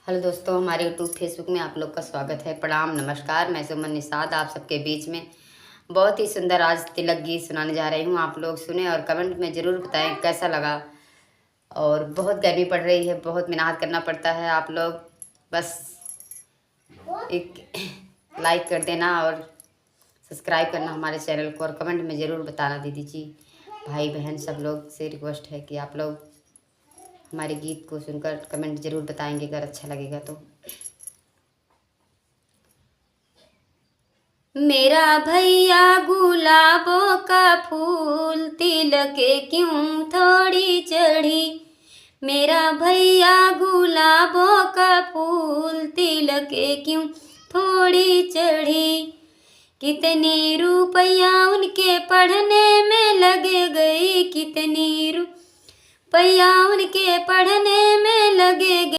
Hello दोस्तों, हमारे YouTube Facebook में आप लोग का स्वागत है। प्रणाम, नमस्कार। मैं सुमन निषाद आप सबके बीच में बहुत ही सुंदर आज तिलक गीत सुनाने जा रही हूँ। आप लोग सुने और कमेंट में ज़रूर बताएं कैसा लगा। और बहुत गर्मी पड़ रही है, बहुत मेहनत करना पड़ता है। आप लोग बस एक लाइक कर देना और सब्सक्राइब करना हमारे चैनल को, और कमेंट में ज़रूर बताना दीदी जी, भाई बहन सब लोग से रिक्वेस्ट है कि आप लोग हमारे गीत को सुनकर कमेंट ज़रूर बताएंगे अगर अच्छा लगेगा तो। मेरा भैया गुलाबों का फूल तिलक क्यों थोड़ी चढ़ी। मेरा भैया गुलाबों का फूल तिलक क्यों थोड़ी चढ़ी। कितनी रुपया उनके पढ़ने में लग गई, कितनी रुपया उनके पढ़ने में लग गई।